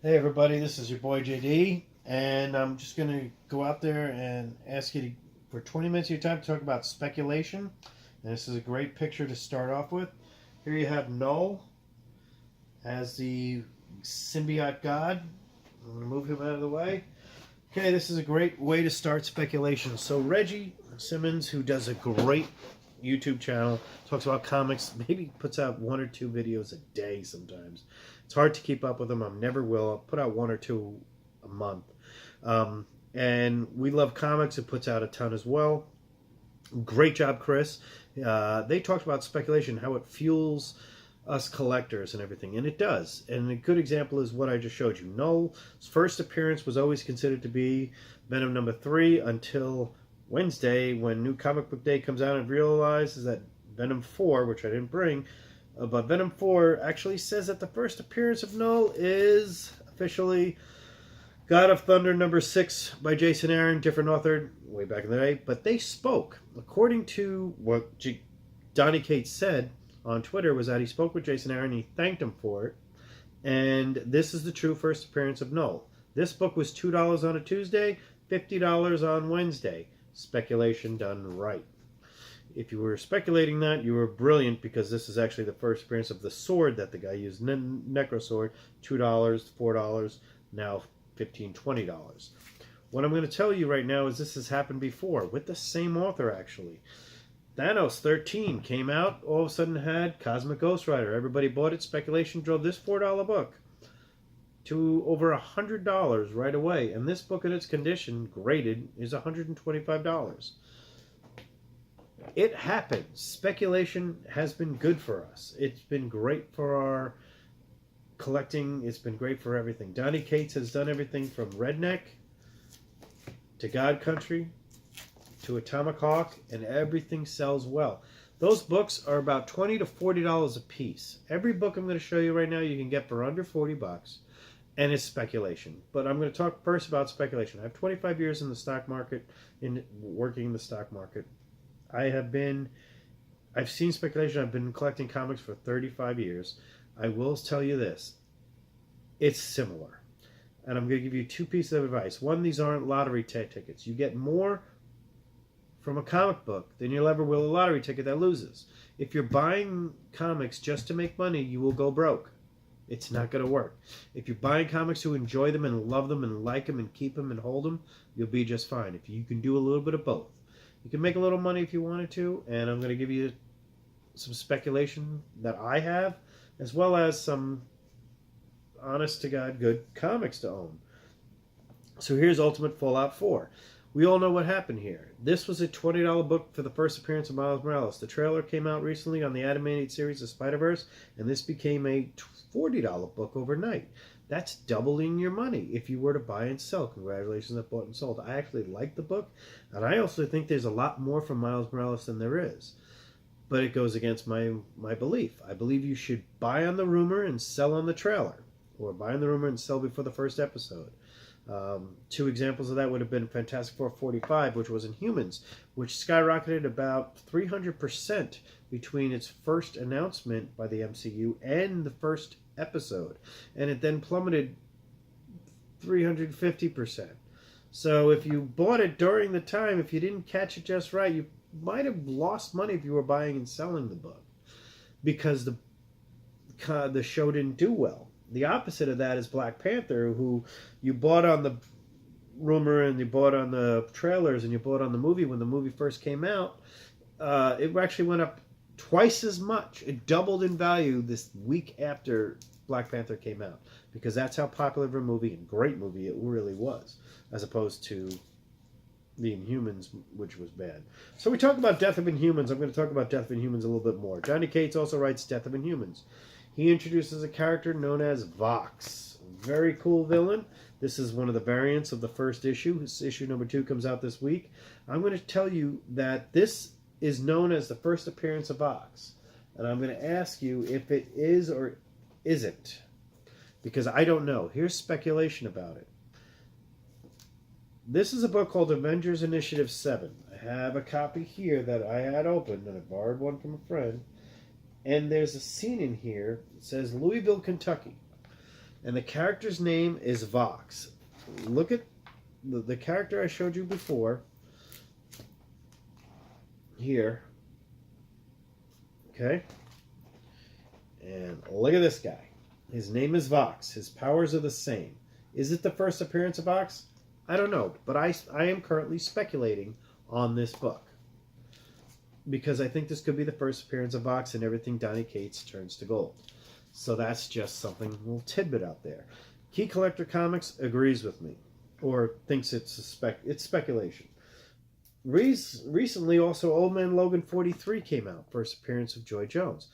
Hey everybody, this is your boy JD, and I'm just going to go out there and ask you for 20 minutes of your time to talk about speculation. And this is a great picture to start off with. Here you have Null as the symbiote god. I'm going to move him out of the way. Okay, this is a great way to start speculation. So Reggie Simmons, who does a great YouTube channel, talks about comics, maybe puts out one or two videos a day sometimes. It's hard to keep up with him. I never will. I'll put out one or two a month. And we love comics. It puts out a ton as well. Great job, Chris. They talked about speculation, how it fuels us collectors and everything, and it does. And a good example is what I just showed you. Null's first appearance was always considered to be Venom number 3 until Wednesday, when New Comic Book Day comes out and realizes that Venom 4, which I didn't bring, but Venom 4 actually says that the first appearance of Null is officially God of Thunder number 6 by Jason Aaron, different author, way back in the day. But they spoke. According to what Donny Cates said on Twitter, was that he spoke with Jason Aaron, he thanked him for it, and this is the true first appearance of Null. This book was $2 on a Tuesday, $50 on Wednesday. Speculation done right. If you were speculating that, you were brilliant, because this is actually the first appearance of the sword that the guy used, Necro Sword, $2, $4, now $15, $20. What I'm going to tell you right now is this has happened before with the same author, actually. Thanos 13 came out, all of a sudden had Cosmic Ghost Rider. Everybody bought it. Speculation drove this $4 book to over $100 right away. And this book in its condition, graded, is $125. It happens. Speculation has been good for us. It's been great for our collecting. It's been great for everything. Donny Cates has done everything from Redneck to God Country to Atomic Hawk, and everything sells well. Those books are about $20 to $40 a piece. Every book I'm going to show you right now you can get for under $40, and it's speculation. But I'm going to talk first about speculation. I have 25 years in the stock market, in working in the stock market. I've seen speculation. I've been collecting comics for 35 years. I will tell you this. It's similar. And I'm going to give you two pieces of advice. One, these aren't lottery tickets. You get more from a comic book than you'll ever will a lottery ticket that loses. If you're buying comics just to make money, you will go broke. It's not going to work. If you're buying comics to enjoy them and love them and like them and keep them and hold them, you'll be just fine. If you can do a little bit of both. You can make a little money if you wanted to, and I'm going to give you some speculation that I have, as well as some honest to God good comics to own. So here's Ultimate Fallout 4. We all know what happened here. This was a $20 book for the first appearance of Miles Morales. The trailer came out recently on the animated series of Spider-Verse, and this became a $40 book overnight. That's doubling your money if you were to buy and sell. Congratulations, that bought and sold. I actually like the book, and I also think there's a lot more from Miles Morales than there is. But it goes against my belief. I believe you should buy on the rumor and sell on the trailer, or buy on the rumor and sell before the first episode. Two examples of that would have been Fantastic Four 45, which was Inhumans, which skyrocketed about 300% between its first announcement by the MCU and the first episode. And it then plummeted 350%. So if you bought it during the time, if you didn't catch it just right, you might have lost money if you were buying and selling the book, because the show didn't do well. The opposite of that is Black Panther, who you bought on the rumor and you bought on the trailers and you bought on the movie when the movie first came out. It actually went up twice as much. It doubled in value this week after Black Panther came out, because that's how popular of a movie and great movie it really was, as opposed to the Inhumans, which was bad. So we talk about Death of Inhumans. I'm going to talk about Death of Inhumans a little bit more. Donny Cates also writes Death of Inhumans. He introduces a character known as Vox. Very cool villain. This is one of the variants of the first issue. Issue number 2 comes out this week. I'm going to tell you that this is known as the first appearance of Vox. And I'm going to ask you if it is or isn't, because I don't know. Here's speculation about it. This is a book called Avengers Initiative 7. I have a copy here that I had opened, and I borrowed one from a friend. And there's a scene in here that says Louisville, Kentucky. And the character's name is Vox. Look at the character I showed you before. Here. Okay? And look at this guy. His name is Vox. His powers are the same. Is it the first appearance of Vox? I don't know, but I am currently speculating on this book. Because I think this could be the first appearance of Vox and everything Donny Cates turns to gold. So that's just something, a little tidbit out there. Key Collector Comics agrees with me, or thinks it's speculation. Recently, also, Old Man Logan 43 came out, first appearance of Joy Jones.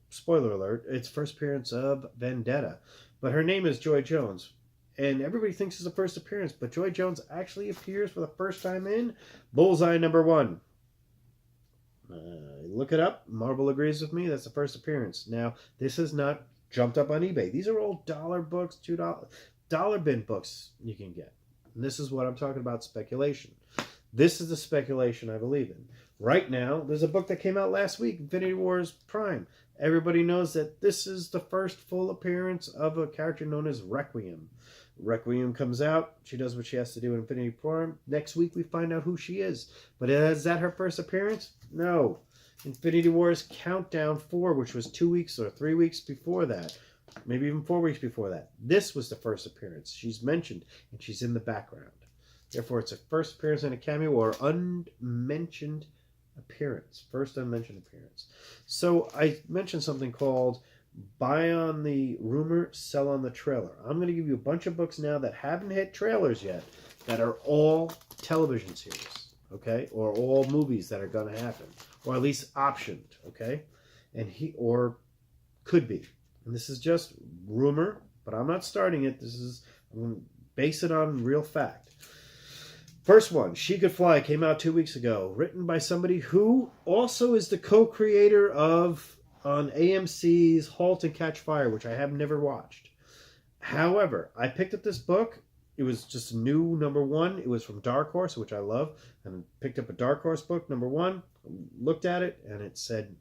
Spoiler alert, it's first appearance of Vendetta. But her name is Joy Jones. And everybody thinks it's the first appearance, but Joy Jones actually appears for the first time in Bullseye #1. Look it up. Marvel agrees with me. That's the first appearance. Now, this is not jumped up on eBay. These are all dollar books, $2 bin books you can get. And this is what I'm talking about, speculation. This is the speculation I believe in. Right now, there's a book that came out last week, Infinity Wars Prime. Everybody knows that this is the first full appearance of a character known as Requiem. Requiem comes out. She does what she has to do in Infinity Prime. Next week, we find out who she is. But is that her first appearance? No. Infinity Wars Countdown 4, which was 2 weeks or 3 weeks before that. Maybe even 4 weeks before that. This was the first appearance. She's mentioned, and she's in the background. Therefore, it's a first appearance in a cameo or unmentioned appearance. First unmentioned appearance. So I mentioned something called buy on the rumor, sell on the trailer. I'm going to give you a bunch of books now that haven't hit trailers yet that are all television series, okay? Or all movies that are going to happen, or at least optioned, okay? Or could be. And this is just rumor, but I'm not starting it. I'm going to base it on real fact. First one, She Could Fly, came out 2 weeks ago, written by somebody who also is the co-creator of on AMC's *Halt and Catch Fire*, which I have never watched. However, I picked up this book. It was just a new #1. It was from Dark Horse, which I love. And picked up a Dark Horse book, #1. Looked at it, and it said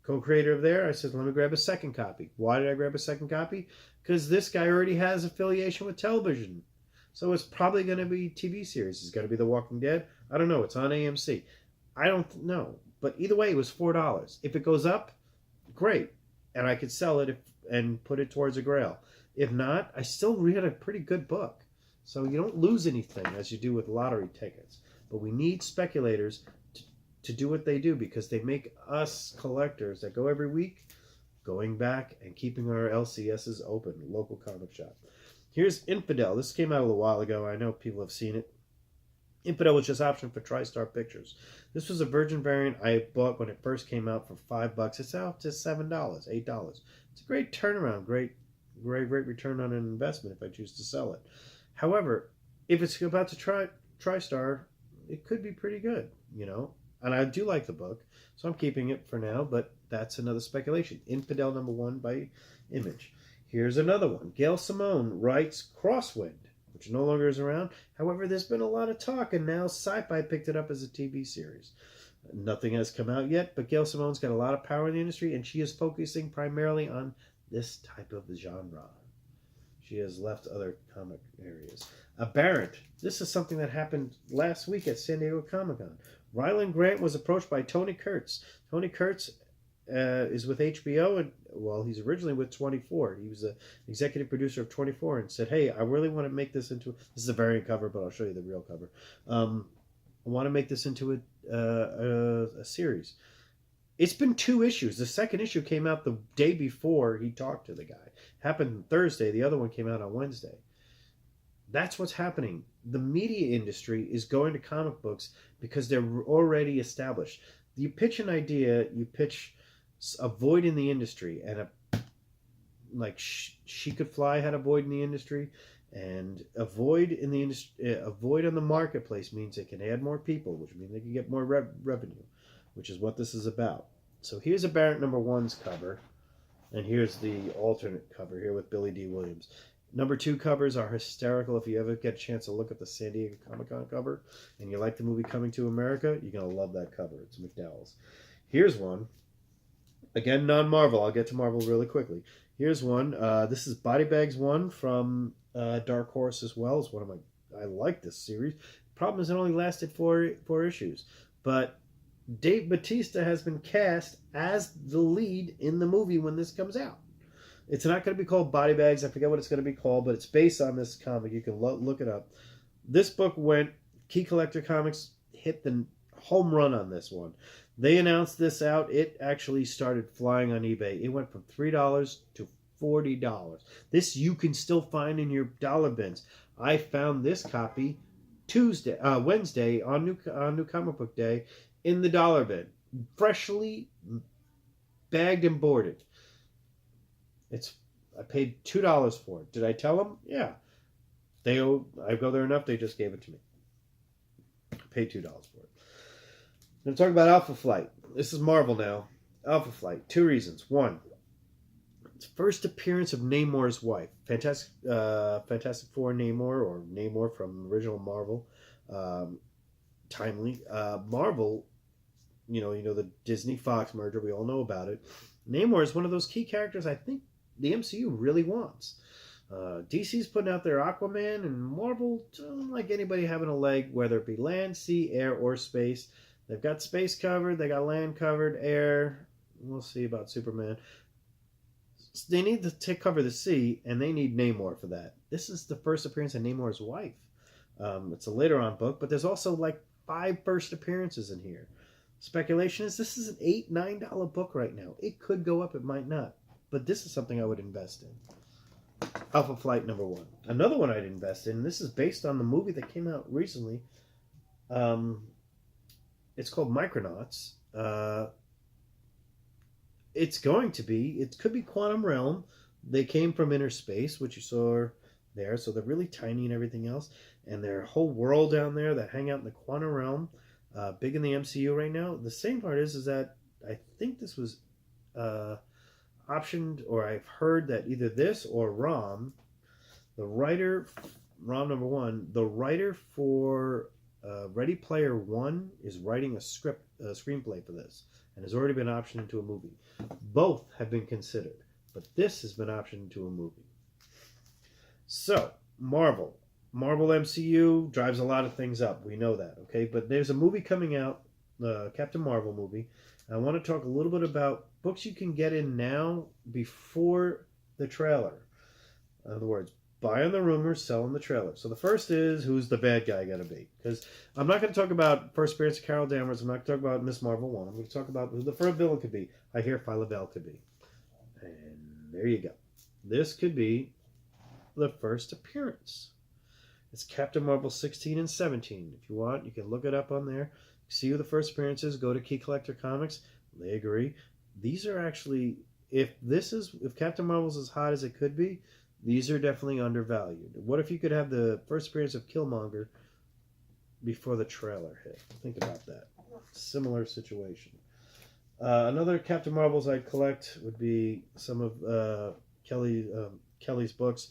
co-creator of there. I said, let me grab a second copy. Why did I grab a second copy? Because this guy already has affiliation with television. So it's probably going to be TV series. It's going to be The Walking Dead. I don't know. It's on AMC. I don't know. But either way, it was $4. If it goes up, great. And I could sell it and put it towards a grail. If not, I still read a pretty good book. So you don't lose anything as you do with lottery tickets. But we need speculators to do what they do, because they make us collectors that go every week going back and keeping our LCSs open, local comic shop. Here's Infidel. This came out a little while ago. I know people have seen it. Infidel was just optioned for TriStar Pictures. This was a Virgin variant I bought when it first came out for $5. It's out to $7, $8. It's a great turnaround, great return on an investment if I choose to sell it. However, if it's about to TriStar, it could be pretty good, you know. And I do like the book, so I'm keeping it for now, but that's another speculation. Infidel #1 by Image. Here's another one. Gail Simone writes Crosswind, which no longer is around. However, there's been a lot of talk, and now Sci-Fi picked it up as a TV series. Nothing has come out yet, but Gail Simone's got a lot of power in the industry, and she is focusing primarily on this type of genre. She has left other comic areas. Aberrant. This is something that happened last week at San Diego Comic-Con. Ryland Grant was approached by Tony Kurtz. Tony Kurtz is with HBO, and well, he's originally with 24. He was the executive producer of 24, and said, hey, I really want to make this into, this is a variant cover, but I'll show you the real cover. I want to make this into a series. It's been 2 issues. The second issue came out the day before he talked to the guy. Happened Thursday. The other one came out on Wednesday. That's what's happening. The media industry is going to comic books because they're already established. You pitch an idea, you pitch a void in the industry, and like She Could Fly had a void in the industry, and a void in the industry, a void on the marketplace means they can add more people, which means they can get more revenue, which is what this is about. So here's Aberrant #1's cover, and here's the alternate cover here with Billy D. Williams. #2 covers are hysterical. If you ever get a chance to look at the San Diego Comic-Con cover and you like the movie Coming to America, you're going to love that cover. It's McDowell's. Here's one. Again, non-Marvel. I'll get to Marvel really quickly. Here's one. This is Body Bags 1 from Dark Horse as well. It's one of my. I like this series. Problem is, it only lasted four issues. But Dave Bautista has been cast as the lead in the movie when this comes out. It's not going to be called Body Bags. I forget what it's going to be called, but it's based on this comic. You can look it up. This book went. Key Collector Comics hit the home run on this one. They announced this out. It actually started flying on eBay. It went from $3 to $40. This you can still find in your dollar bins. I found this copy Wednesday on New Comic Book Day in the dollar bin, freshly bagged and boarded. I paid $2 for it. Did I tell them? Yeah. I go there enough. They just gave it to me. I paid $2 for it. I'm going to talk about Alpha Flight. This is Marvel now. Alpha Flight. 2 reasons. 1, it's first appearance of Namor's wife. Fantastic Four Namor, or Namor from original Marvel. Timely. Marvel, you know the Disney Fox merger. We all know about it. Namor is one of those key characters I think the MCU really wants. DC's putting out their Aquaman, and Marvel doesn't like anybody having a leg, whether it be land, sea, air, or space. They've got space covered, they got land covered, air. We'll see about Superman. They need to cover the sea, and they need Namor for that. This is the first appearance of Namor's wife. It's a later on book, but there's also like 5 first appearances in here. Speculation is this is an $8, $9 book right now. It could go up, it might not. But this is something I would invest in. Alpha Flight #1. Another one I'd invest in, and this is based on the movie that came out recently. It's called Micronauts. It could be Quantum Realm. They came from inner space, which you saw there, so they're really tiny and everything else. And their whole world down there that hang out in the Quantum Realm, big in the MCU right now. The same part is that I think this was optioned, or I've heard that either this or Rom, Rom #1, the writer for Ready Player One is writing a screenplay for this, and has already been optioned into a movie. Both have been considered, but this has been optioned into a movie. So, Marvel MCU drives a lot of things up. We know that, okay? But there's a movie coming out, Captain Marvel movie. And I want to talk a little bit about books you can get in now before the trailer. In other words, buy on the rumors, sell on the trailer. So the first is, who's the bad guy going to be? Because I'm not going to talk about first appearance of Carol Danvers. I'm not going to talk about Miss Marvel 1. I'm going to talk about who the first villain could be. I hear Phyla-Vell could be. And there you go. This could be the first appearance. It's Captain Marvel 16 and 17. If you want, you can look it up on there. See who the first appearance is. Go to Key Collector Comics. They agree. These are actually, if Captain Marvel's as hot as it could be, these are definitely undervalued. What if you could have the first appearance of Killmonger before the trailer hit? Think about that. Similar situation. Another Captain Marvels I'd collect would be some of Kelly's books.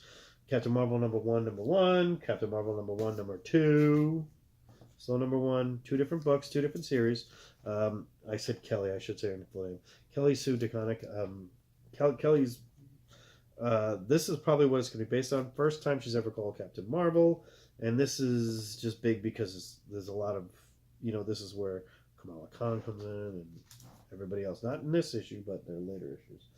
Captain Marvel #1, Captain Marvel #1, #2. So #1, 2 different books, 2 different series. I said Kelly, I should say her full name. Kelly Sue DeConnick. Kelly's. This is probably what it's going to be based on. First time she's ever called Captain Marvel, and this is just big because there's a lot of, this is where Kamala Khan comes in and everybody else. Not in this issue, but their later issues.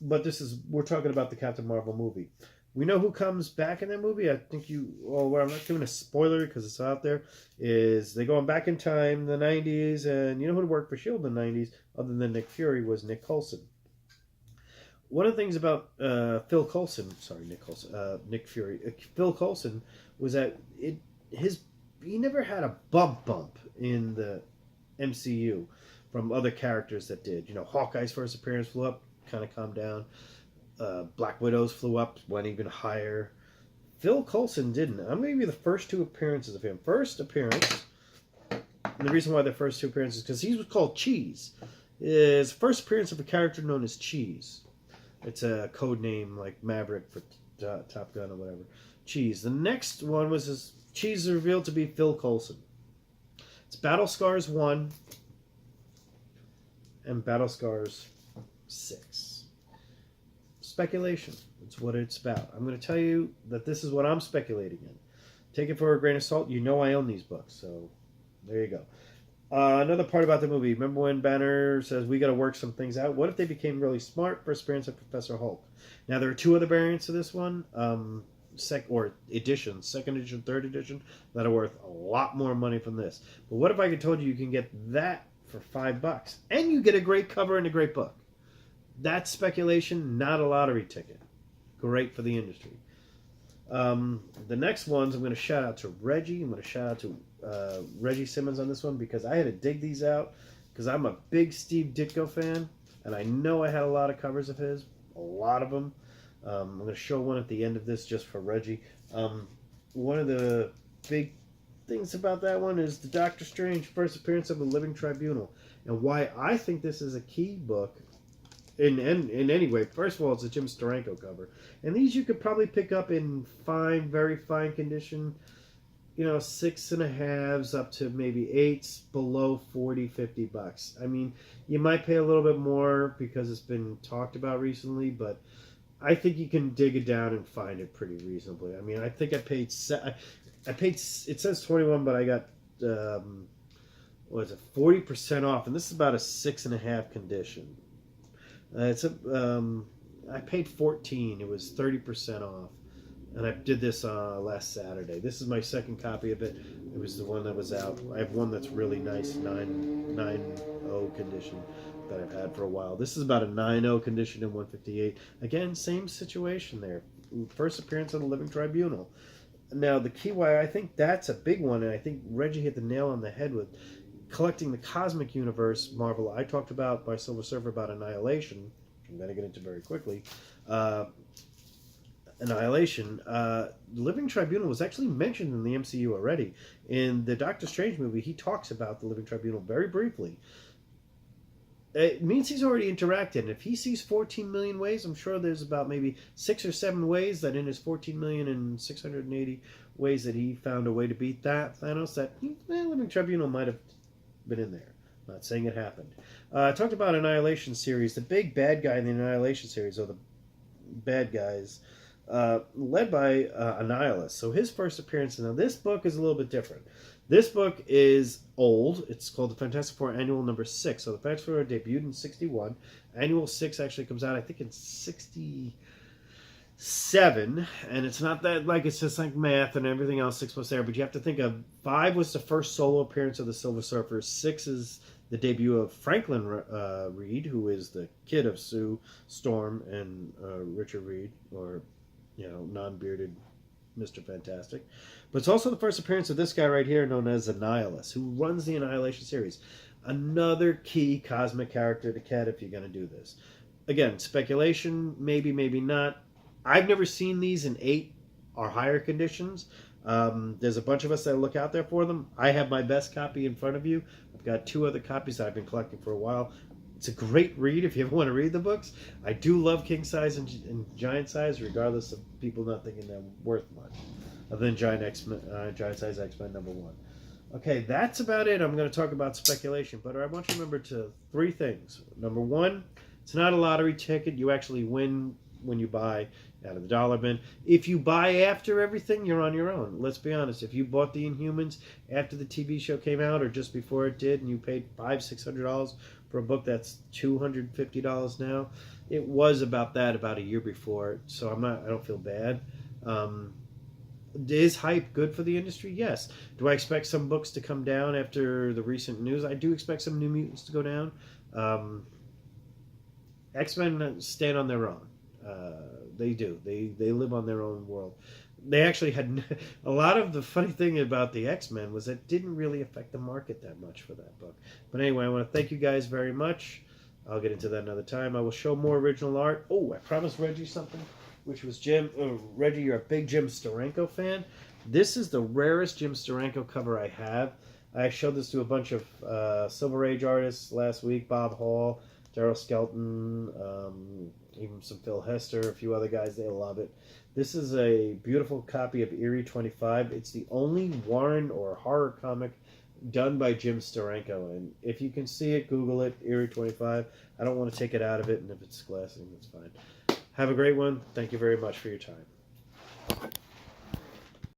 But we're talking about the Captain Marvel movie. We know who comes back in that movie. I think I'm not giving a spoiler because it's out there, is they going back in time, the 90s, and you know who worked for S.H.I.E.L.D. in the 90s, other than Nick Fury, was Nick Coulson. One of the things about Nick Fury, Phil Coulson, was that he never had a bump in the MCU from other characters that did. Hawkeye's first appearance flew up, kind of calmed down. Black Widows flew up, went even higher. Phil Coulson didn't. I'm going to give you the first 2 appearances of him. First appearance, and the reason why the first 2 appearances, because he was called Cheese, is first appearance of a character known as Cheese. It's a code name like Maverick for Top Gun or whatever. Cheese. The next one was his Cheese revealed to be Phil Coulson. It's Battle Scars 1 and Battle Scars 6. Speculation. It's what it's about. I'm going to tell you that this is what I'm speculating in. Take it for a grain of salt. You know I own these books, so there you go. Another part about the movie. Remember when Banner says, we got to work some things out? What if they became really smart? First appearance of Professor Hulk. Now, there are two other variants of this one. Editions, second edition, third edition, that are worth a lot more money from this. But what if I told you can get that for $5 and you get a great cover and a great book? That's speculation, not a lottery ticket. Great for the industry. The next ones, I'm going to shout out to Reggie. I'm going to shout out to Reggie Simmons on this one because I had to dig these out because I'm a big Steve Ditko fan and I know I had a lot of covers of his, a lot of them. I'm going to show one at the end of this just for Reggie. One of the big things about that one is the Doctor Strange first appearance of the Living Tribunal and why I think this is a key book. In any way, first of all, it's a Jim Steranko cover. And these you could probably pick up in fine, very fine condition, 6.5s up to maybe 8s, below $40-50. I mean, you might pay a little bit more because it's been talked about recently, but I think you can dig it down and find it pretty reasonably. I mean, I think I paid, it says 21, but I got, 40% off, and this is about a 6.5 condition. I paid $14. It was 30% off, and I did this last Saturday. This is my second copy of it. It was the one that was out. I have one that's really nice, 9.0 condition that I've had for a while. This is about a 9.0 condition in 158. Again, same situation there. First appearance of the Living Tribunal. Now, the key why I think that's a big one, and I think Reggie hit the nail on the head with collecting the Cosmic Universe Marvel. I talked about by Silver Surfer about Annihilation, which I'm going to get into very quickly. Annihilation. Living Tribunal was actually mentioned in the MCU already. In the Doctor Strange movie, he talks about the Living Tribunal very briefly. It means he's already interacted. And if he sees 14 million ways, I'm sure there's about maybe 6 or 7 ways that in his 14,680,000 ways that he found a way to beat that Thanos, that Living Tribunal might have been in there. I'm not saying it happened. I talked about Annihilation series. The big bad guy in the Annihilation series, or the bad guys, led by Annihilus. So his first appearance. Now this book is a little bit different. This book is old. It's called the Fantastic Four Annual number 6. So the Fantastic Four debuted in 61. Annual 6 actually comes out, I think, in 67. And it's not that, like, it's just like math and everything else, 6 plus there. But you have to think of 5 was the first solo appearance of the Silver Surfer. 6 is the debut of Franklin Reed, who is the kid of Sue Storm and Richard Reed, or, non-bearded Mr. Fantastic. But it's also the first appearance of this guy right here known as Annihilus, who runs the Annihilation series. Another key cosmic character to cat if you're going to do this. Again, speculation, maybe, maybe not. I've never seen these in 8 or higher conditions. There's a bunch of us that look out there for them. I have my best copy in front of you. I've got 2 other copies that I've been collecting for a while. It's a great read if you ever want to read the books. I do love king size and giant size, regardless of people not thinking they're worth much, other than giant size X-Men number 1. Okay, that's about it. I'm going to talk about speculation, but I want you to remember 3 things. Number 1, it's not a lottery ticket. You actually win when you buy out of the dollar bin. If you buy after everything, you're on your own. Let's be honest. If you bought the Inhumans after the TV show came out or just before it did, and you paid $500-600 for a book that's $250 now, it was about that about a year before. So I don't feel bad. Is hype good for the industry? Yes. Do I expect some books to come down after the recent news? I do expect some New Mutants to go down. X-Men stand on their own. They do. They live on their own world. They actually had a lot of the funny thing about the X-Men was it didn't really affect the market that much for that book. But anyway, I want to thank you guys very much. I'll get into that another time. I will show more original art. Oh, I promised Reggie something, which was Jim. Reggie, you're a big Jim Steranko fan. This is the rarest Jim Steranko cover I have. I showed this to a bunch of Silver Age artists last week. Bob Hall, Daryl Skelton, even some Phil Hester, a few other guys. They love it. This is a beautiful copy of Eerie 25. It's the only Warren or horror comic done by Jim Steranko. And if you can see it, Google it, Eerie 25. I don't want to take it out of it, and if it's glassing, that's fine. Have a great one. Thank you very much for your time.